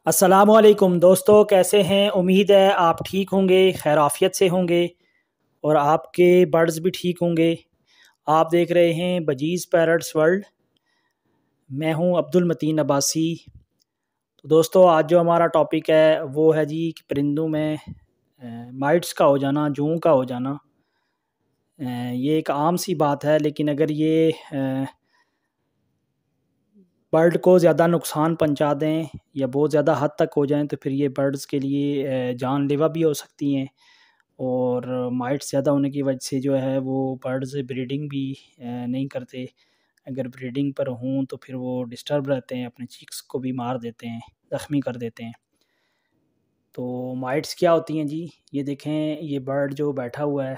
अस्सलामुअलैकुम दोस्तों, कैसे हैं? उम्मीद है आप ठीक होंगे, खैर आफियत से होंगे और आपके बर्ड्स भी ठीक होंगे। आप देख रहे हैं बजीज़ पैरट्स वर्ल्ड। मैं हूं अब्दुल मतीन अब्बासी। तो दोस्तों, आज जो हमारा टॉपिक है वो है जी कि परिंदों में माइट्स का हो जाना, जूं का हो जाना। ये एक आम सी बात है, लेकिन अगर ये बर्ड को ज़्यादा नुकसान पहुंचा दें या बहुत ज़्यादा हद तक हो जाएं तो फिर ये बर्ड्स के लिए जानलेवा भी हो सकती हैं। और माइट्स ज़्यादा होने की वजह से जो है वो बर्ड्स ब्रीडिंग भी नहीं करते। अगर ब्रीडिंग पर हों तो फिर वो डिस्टर्ब रहते हैं, अपने चिक्स को भी मार देते हैं, ज़ख्मी कर देते हैं। तो माइट्स क्या होती हैं जी? ये देखें, ये बर्ड जो बैठा हुआ है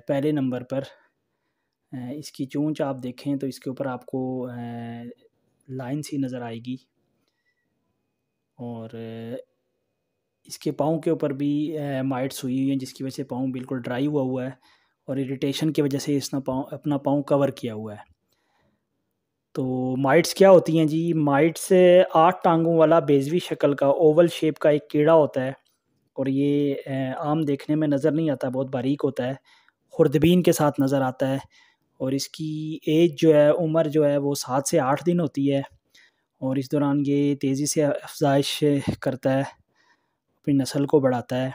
पहले नंबर पर, इसकी चोंच आप देखें तो इसके ऊपर आपको लाइन सी नज़र आएगी। और इसके पाँव के ऊपर भी माइट्स हुई हुई हैं, जिसकी वजह से पाँव बिल्कुल ड्राई हुआ हुआ है और इरिटेशन की वजह से इसने अपना पाँव कवर किया हुआ है। तो माइट्स क्या होती हैं जी? माइट्स 8 टांगों वाला बेज़वी शक्ल का ओवल शेप का एक कीड़ा होता है और ये आम देखने में नज़र नहीं आता, बहुत बारीक होता है, खुर्दबीन के साथ नज़र आता है। और इसकी एज जो है, उम्र जो है वो 7 से 8 दिन होती है और इस दौरान ये तेज़ी से अफ़ज़ाइश करता है, अपनी नस्ल को बढ़ाता है।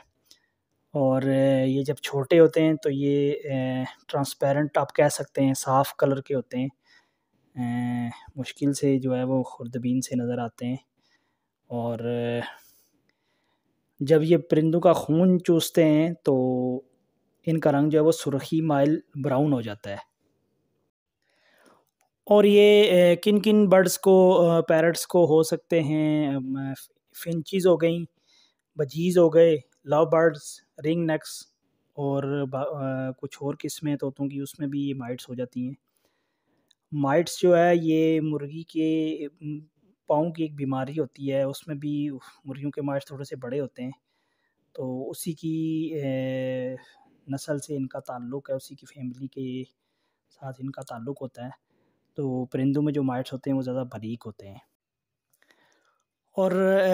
और ये जब छोटे होते हैं तो ये ट्रांसपेरेंट आप कह सकते हैं, साफ़ कलर के होते हैं। मुश्किल से जो है वो खुर्दबीन से नज़र आते हैं। और जब ये परिंदों का खून चूसते हैं तो इनका रंग जो है वो सुर्ख़ी माइल ब्राउन हो जाता है। और ये किन-किन बर्ड्स को, पैरट्स को हो सकते हैं? फिंचीज़ हो गईं, बजीज़ हो गए, लव बर्ड्स, रिंग नेक्स और कुछ और किस्में तोतों की, उसमें भी ये माइट्स हो जाती हैं। माइट्स जो है ये मुर्गी के पाँव की एक बीमारी होती है, उसमें भी मुर्गियों के माइट्स थोड़े से बड़े होते हैं। तो उसी की नस्ल से इनका ताल्लुक़ है, उसी की फ़ैमिली के साथ इनका ताल्लुक़ होता है। तो परिंदों में जो माइट्स होते हैं वो ज़्यादा बारीक होते हैं। और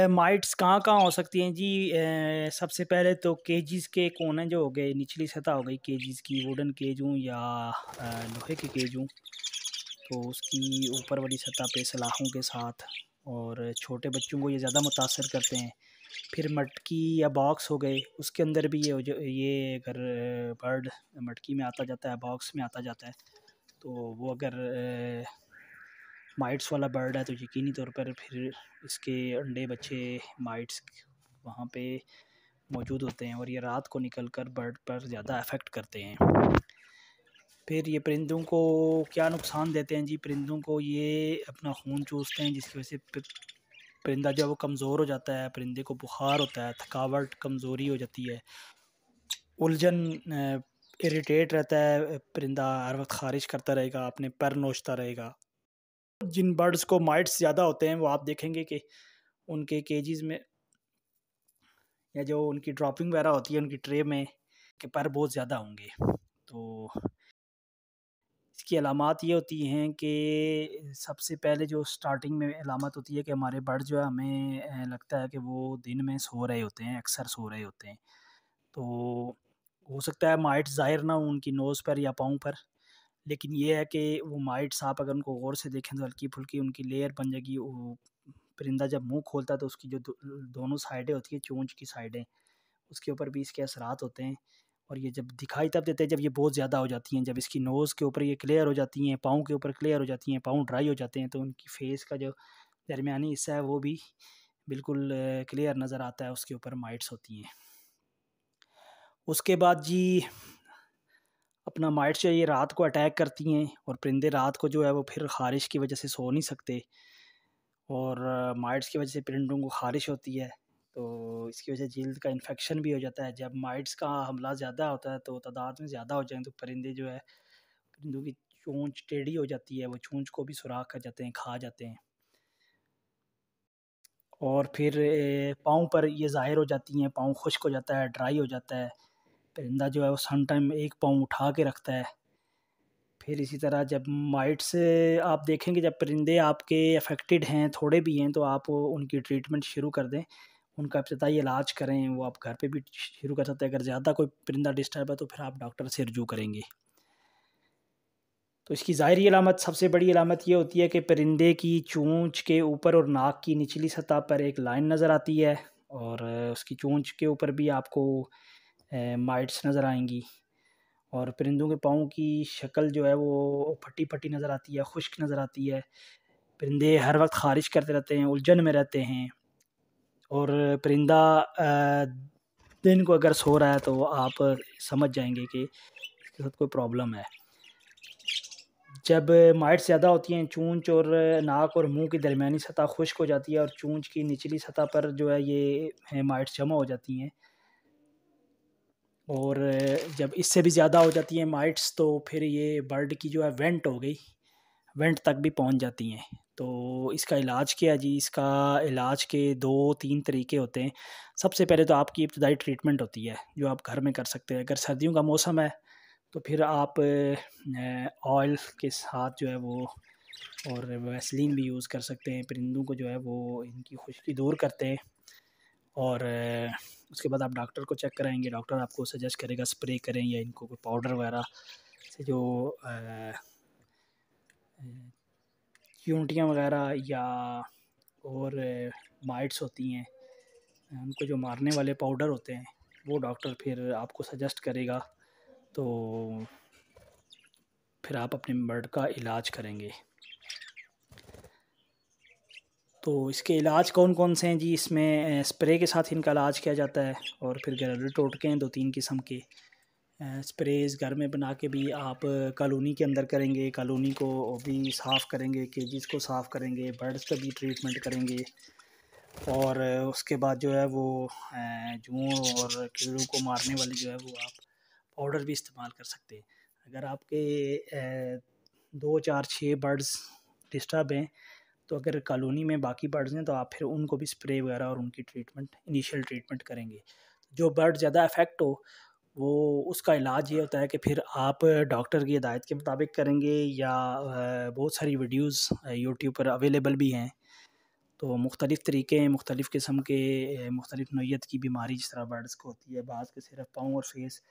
माइट्स कहाँ-कहाँ हो सकती हैं जी? सबसे पहले तो केजेस के कोने जो हो गए, निचली सतह हो गई केजेस की, वुडन केज हों या लोहे के केज हों, तो उसकी ऊपर वाली सतह पे सलाखों के साथ। और छोटे बच्चों को ये ज़्यादा मुतासर करते हैं। फिर मटकी या बॉक्स हो गए, उसके अंदर भी ये अगर बर्ड मटकी में आता जाता है, बॉक्स में आता जाता है, तो वो अगर माइट्स वाला बर्ड है तो यकीनी तौर पर फिर इसके अंडे बच्चे माइट्स वहाँ पे मौजूद होते हैं और ये रात को निकल कर बर्ड पर ज़्यादा अफेक्ट करते हैं। फिर ये परिंदों को क्या नुकसान देते हैं जी? परिंदों को ये अपना खून चूसते हैं, जिसकी वजह से परिंदा जो है वो कमज़ोर हो जाता है, परिंदे को बुखार होता है, थकावट, कमज़ोरी हो जाती है, उलझन, इरिटेट रहता है, परिंदा हर वक्त ख़ारिश करता रहेगा, अपने पर नोचता रहेगा। जिन बर्ड्स को माइट्स ज़्यादा होते हैं वो आप देखेंगे कि उनके केजेस में या जो उनकी ड्रॉपिंग वगैरह होती है उनकी ट्रे में, के पर बहुत ज़्यादा होंगे। तो इसकी अलामात ये होती हैं कि सबसे पहले जो स्टार्टिंग में अलामत होती है कि हमारे बर्ड जो है, हमें लगता है कि वो दिन में सो रहे होते हैं, अक्सर सो रहे होते हैं। तो हो सकता है माइट्स ज़ाहिर ना हो उनकी नोज़ पर या पाँव पर, लेकिन ये है कि वो माइट्स आप अगर उनको गौर से देखें तो हल्की-फुल्की उनकी लेयर बन जाएगी। वो परिंदा जब मुँह खोलता है तो उसकी जो दोनों साइडें होती हैं, चोंच की साइडें, उसके ऊपर भी इसके असरात होते हैं। और ये जब दिखाई तब देते हैं जब ये बहुत ज़्यादा हो जाती हैं, जब इसकी नोज़ के ऊपर ये क्लियर हो जाती हैं, पाँव के ऊपर क्लियर हो जाती हैं, पाँव ड्राई हो जाते हैं, तो उनकी फेस का जो दरमियानी हिस्सा है वो भी बिल्कुल क्लियर नज़र आता है, उसके ऊपर माइट्स होती हैं। उसके बाद जी, अपना माइट्स जो है ये रात को अटैक करती हैं और परिंदे रात को जो है वो फिर ख़ारिश की वजह से सो नहीं सकते। और माइट्स की वजह से परिंदों को ख़ारिश होती है, तो इसकी वजह से जल्द का इन्फेक्शन भी हो जाता है। जब माइट्स का हमला ज़्यादा होता है तो तादाद में ज़्यादा हो जाएँ तो परिंदे जो है, परिंदों की चोंच टेढ़ी हो जाती है, वो चोंच को भी सुराख कर जाते हैं, खा जाते हैं। और फिर पाँव पर ये ज़ाहिर हो जाती हैं, पाँव खुश्क हो जाता है, ड्राई हो जाता है। परिंदा जो है वो सम टाइम एक पाँव उठा के रखता है। फिर इसी तरह जब माइट्स आप देखेंगे, जब परिंदे आपके अफेक्टेड हैं, थोड़े भी हैं, तो आप उनकी ट्रीटमेंट शुरू कर दें, उनका इब्तदाई इलाज करें। वो आप घर पे भी शुरू कर सकते हैं। अगर ज़्यादा कोई परिंदा डिस्टर्ब है तो फिर आप डॉक्टर से रजू करेंगे। तो इसकी ज़ाहिरी अलामत, सबसे बड़ी अलामत ये होती है कि परिंदे की चोंच के ऊपर और नाक की निचली सतह पर एक लाइन नज़र आती है, और उसकी चोंच के ऊपर भी आपको माइट्स नज़र आएंगी। और परिंदों के पाँव की शक्ल जो है वो फटी फटी नज़र आती है, खुश्क नज़र आती है। परिंदे हर वक्त ख़ारिश करते रहते हैं, उलझन में रहते हैं। और परिंदा दिन को अगर सो रहा है तो आप समझ जाएंगे कि इसके साथ कोई प्रॉब्लम है। जब माइट्स ज़्यादा होती हैं, चोंच और नाक और मुंह की दरमियानी सतह खुश्क हो जाती है और चोंच की निचली सतह पर जो है ये माइट्स जमा हो जाती हैं। और जब इससे भी ज़्यादा हो जाती हैं माइट्स तो फिर ये बर्ड की जो है वेंट हो गई, वेंट तक भी पहुंच जाती हैं। तो इसका इलाज क्या है जी? इसका इलाज के 2-3 तरीके होते हैं। सबसे पहले तो आपकी इब्तदाई ट्रीटमेंट होती है जो आप घर में कर सकते हैं। अगर सर्दियों का मौसम है तो फिर आप ऑयल के साथ जो है वो, और वैसलीन भी यूज़ कर सकते हैं। परिंदों को जो है वो इनकी खुश्की दूर करते हैं। और उसके बाद आप डॉक्टर को चेक कराएंगे। डॉक्टर आपको सजेस्ट करेगा स्प्रे करें या इनको कोई पाउडर वगैरह से जो चींटियाँ वगैरह या और माइट्स होती हैं उनको जो मारने वाले पाउडर होते हैं वो डॉक्टर फिर आपको सजेस्ट करेगा। तो फिर आप अपने बर्ड का इलाज करेंगे। तो इसके इलाज कौन कौन से हैं जी? इसमें स्प्रे के साथ इनका इलाज किया जाता है, और फिर घरेलू टोटके हैं 2-3 किस्म के। स्प्रेज घर में बना के भी आप कॉलोनी के अंदर करेंगे, कॉलोनी को भी साफ़ करेंगे, केजेस को साफ़ करेंगे, बर्ड्स का भी ट्रीटमेंट करेंगे। और उसके बाद जो है वो जुओं और कीड़ों को मारने वाली जो है वो आप पाउडर भी इस्तेमाल कर सकते हैं। अगर आपके 2-4-6 बर्ड्स डिस्टर्ब हैं तो अगर कॉलोनी में बाकी बर्ड्स हैं तो आप फिर उनको भी स्प्रे वगैरह और उनकी ट्रीटमेंट, इनिशियल ट्रीटमेंट करेंगे। जो बर्ड ज़्यादा अफेक्ट हो वो, उसका इलाज ये होता है कि फिर आप डॉक्टर की हिदायत के मुताबिक करेंगे, या बहुत सारी वीडियोस यूट्यूब पर अवेलेबल भी हैं। तो मुख्तलिफ़ तरीके हैं, मुख्तलिफ़ किस्म के मुख्तलिफ़ नौइयत की बीमारी जिस तरह बर्ड्स को होती है। बाज़ के सिर्फ पाँव और फेस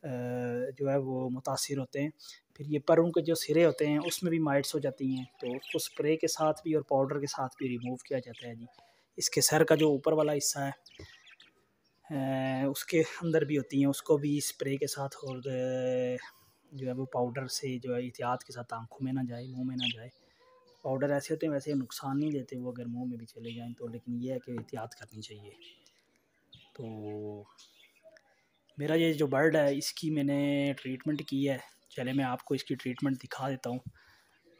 जो है वो मुतासिर होते हैं। फिर ये परों के जो सिरे होते हैं उसमें भी माइट्स हो जाती हैं, तो उसको स्प्रे के साथ भी और पाउडर के साथ भी रिमूव किया जाता है जी। इसके सर का जो ऊपर वाला हिस्सा है उसके अंदर भी होती हैं, उसको भी स्प्रे के साथ और जो है वो पाउडर से जो है एहतियात के साथ आँखों में ना जाए, मुँह में ना जाए। पाउडर ऐसे होते हैं, वैसे नुकसान नहीं देते वो अगर मुँह में भी चले जाएँ तो, लेकिन ये है कि एहतियात करनी चाहिए। तो मेरा ये जो बर्ड है इसकी मैंने ट्रीटमेंट की है। चले मैं आपको इसकी ट्रीटमेंट दिखा देता हूँ।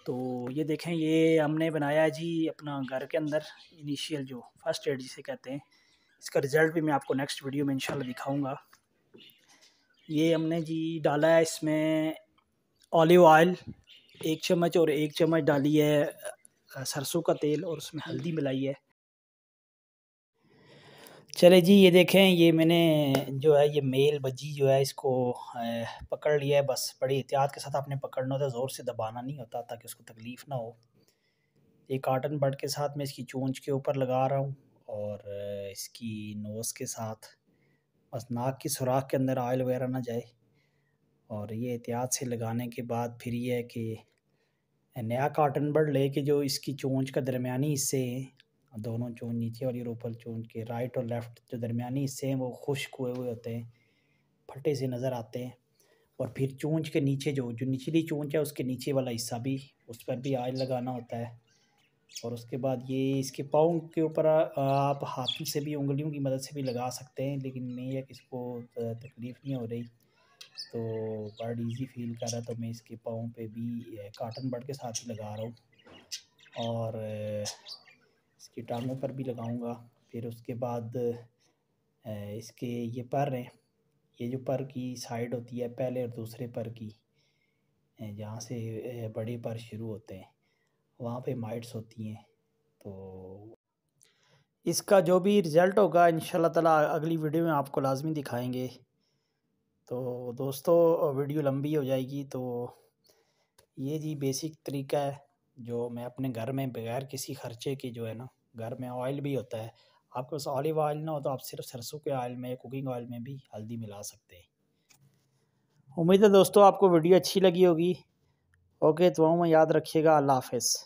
तो ये देखें, ये हमने बनाया है जी अपना घर के अंदर, इनिशियल जो फर्स्ट एड जिसे कहते हैं। इसका रिज़ल्ट भी मैं आपको नेक्स्ट वीडियो में इंशाल्लाह दिखाऊंगा। ये हमने जी डाला है इसमें ऑलिव ऑयल 1 चम्मच, और 1 चम्मच डाली है सरसों का तेल, और उसमें हल्दी मिलाई है। चले जी, ये देखें, ये मैंने जो है ये मेल बज्जी जो है इसको पकड़ लिया है। बस बड़ी एहतियात के साथ आपने पकड़ना होता है, ज़ोर से दबाना नहीं होता ताकि उसको तकलीफ़ ना हो। ये कॉटन बड के साथ मैं इसकी चोंच के ऊपर लगा रहा हूँ, और इसकी नोज़ के साथ, बस नाक की सुराख के अंदर ऑयल वगैरह ना जाए। और ये एहतियात से लगाने के बाद फिर ये है कि नया कॉटन बड लेके जो इसकी चोंच का दरमियानी हिस्से हैं, दोनों चोंच नीचे वाली और ऊपर चोंच के राइट और लेफ़्ट जो दरमियानी हिस्से हैं वो खुश्क हुए हुए होते हैं, फटे से नज़र आते हैं। और फिर चोंच के नीचे जो जो निचली चोंच है उसके नीचे वाला हिस्सा भी, उस पर भी ऑयल लगाना होता है। और उसके बाद ये इसके पाँव के ऊपर आप हाथों से भी, उंगलियों की मदद से भी लगा सकते हैं, लेकिन मैं ये किसी को तकलीफ़ नहीं हो रही तो बर्ड इजी फील कर रहा है तो मैं इसके पाँव पे भी कॉटन बड के साथ ही लगा रहा हूँ, और इसकी टांगों पर भी लगाऊंगा। फिर उसके बाद इसके ये पर हैं, ये जो पर की साइड होती है पहले और दूसरे पर की, जहाँ से बड़े पर शुरू होते हैं वहाँ पे माइट्स होती हैं। तो इसका जो भी रिज़ल्ट होगा इंशाल्लाह ताला अगली वीडियो में आपको लाजमी दिखाएंगे। तो दोस्तों वीडियो लंबी हो जाएगी तो ये जी बेसिक तरीका है जो मैं अपने घर में बगैर किसी खर्चे के जो है ना, घर में ऑयल भी होता है, आपके पास ऑलिव ऑयल ना हो तो आप सिर्फ सरसों के ऑयल में, कुकिंग ऑयल में भी हल्दी मिला सकते हैं। उम्मीद है दोस्तों आपको वीडियो अच्छी लगी होगी। ओके, तो में याद रखिएगा। अल्लाह हाफ़िज़।